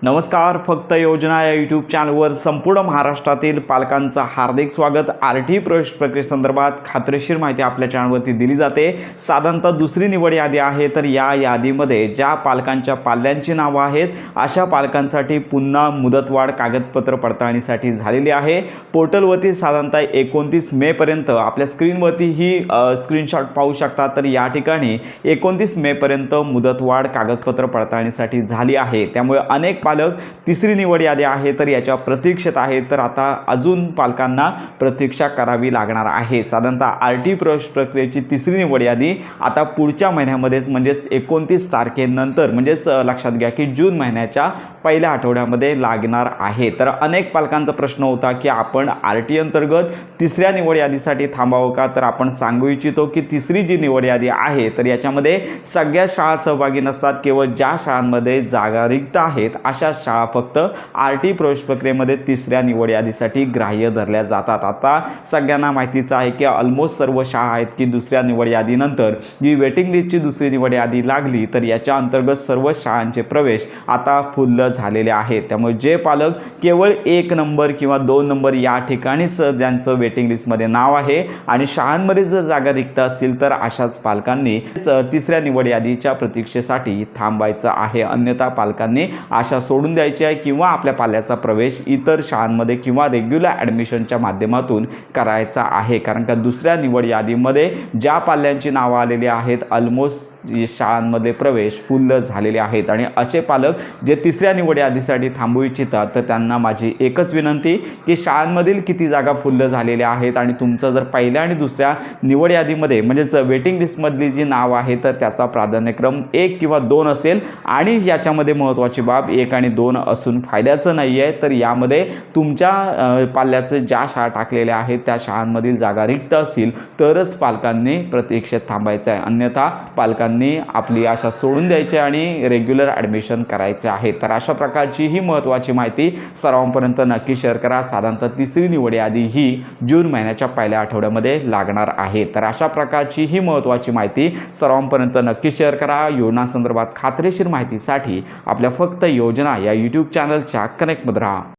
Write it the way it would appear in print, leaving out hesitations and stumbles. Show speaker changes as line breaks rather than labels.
नमस्कार, फक्त योजना या यूट्यूब चॅनलवर संपूर्ण महाराष्ट्रातील पालकांचं हार्दिक स्वागत। आरटी प्रवेश प्रक्रियेसंदर्भात खात्रीशीर माहिती आपल्या चॅनलवरती दिली जाते। साधारणतः दुसरी निवड यादी आहे, तर या यादीमध्ये ज्या पालकांच्या पाल्यांची नावं आहेत अशा पालकांसाठी पुन्हा मुदतवाढ कागदपत्र पडताळणीसाठी झालेली आहे। पोर्टलवरती साधारणतः 29 मे पर्यंत आपल्या स्क्रीनवरती ही स्क्रीनशॉट पाहू शकता। तर या ठिकाणी 29 मे पर्यंत मुदतवाढ कागदपत्र पडताळणीसाठी झाली आहे। त्यामुळे अनेक पालक तिसरी निवड यादी आहे तर याच्या प्रतीक्षेत आहेत। तर आता अजून पालकांना प्रतीक्षा करावी लागणार आहे। साधारणतः आरटी प्रवेश प्रक्रियेची तिसरी निवड यादी आता पुढच्या महिन्यामध्येच म्हणजेच 29 तारखेनंतर म्हणजेच लक्षात घ्या की जून महिन्याच्या पहिल्या आठवड्यामध्ये लागणार आहे। तर अनेक पालकांचा प्रश्न होता की आपण आरटी अंतर्गत तिसऱ्या निवड यादीसाठी थांबावं का? तर आपण सांगू इच्छितो की तिसरी जी निवड यादी आहे तर याच्यामध्ये सगळ्या शाळा सहभागी नसतात। केवळ ज्या शाळांमध्ये जागा रिक्त आहेत अशा शाळा फक्त आरटी प्रवेश प्रक्रियेमध्ये तिसऱ्या निवड यादीसाठी ग्राह्य धरल्या जातात। आता सगळ्यांना माहितीच आहे की ऑलमोस्ट सर्व शाळा आहेत की दुसऱ्या निवड यादीनंतर जी वेटिंग लिस्टची दुसरी निवड यादी लागली तर याच्या अंतर्गत सर्व शाळांचे प्रवेश आता फुल्ल झालेले आहेत। त्यामुळे जे पालक केवळ 1 नंबर किंवा 2 नंबर या ठिकाणीच ज्यांचं वेटिंग लिस्टमध्ये नाव आहे आणि शाळांमध्ये जर जागा रिक्त असतील तर अशाच पालकांनी तिसऱ्या निवड यादीच्या प्रतीक्षेसाठी थांबायचं आहे। अन्यथा पालकांनी आशा सोडून द्यायची आहे किंवा आपल्या पाल्याचा प्रवेश इतर शाळांमध्ये किंवा रेग्युलर ॲडमिशनच्या माध्यमातून करायचा आहे। कारण का दुसऱ्या निवड यादीमध्ये ज्या पाल्यांची नावं आलेली आहेत ऑलमोस्ट शाळांमध्ये प्रवेश फुल्ल झालेले आहेत आणि असे पालक जे तिसऱ्या निवड यादीसाठी थांबू इच्छितात तर त्यांना माझी एकच विनंती की शाळांमधील किती जागा फुल्ल झालेल्या आहेत आणि तुमचं जर पहिल्या आणि दुसऱ्या निवड यादीमध्ये म्हणजेच वेटिंग लिस्टमधली जी नाव आहे तर त्याचा प्राधान्यक्रम 1 किंवा 2 असेल आणि याच्यामध्ये महत्त्वाची बाब 1 आणि 2 असून फायद्याचं नाही आहे। तर यामध्ये तुमच्या पाल्याचे ज्या शाळा टाकलेल्या आहेत त्या शाळांमधील जागा रिक्त असतील तरच पालकांनी प्रतीक्षेत थांबायचं आहे। अन्यथा पालकांनी आपली आशा सोडून द्यायची आणि रेग्युलर ॲडमिशन करायचे आहे। तर अशा प्रकारची ही महत्त्वाची माहिती सर्वांपर्यंत नक्की शेअर करा। साधारणतः तिसरी निवड यादी ही जून महिन्याच्या पहिल्या आठवड्यामध्ये लागणार आहे। तर अशा प्रकारची ही महत्त्वाची माहिती सर्वांपर्यंत नक्की शेअर करा। योजनांसंदर्भात खात्रीशीर माहितीसाठी आपल्या फक्त योजना या यूट्यूब चॅनलच्या कनेक्टमध्ये राहा।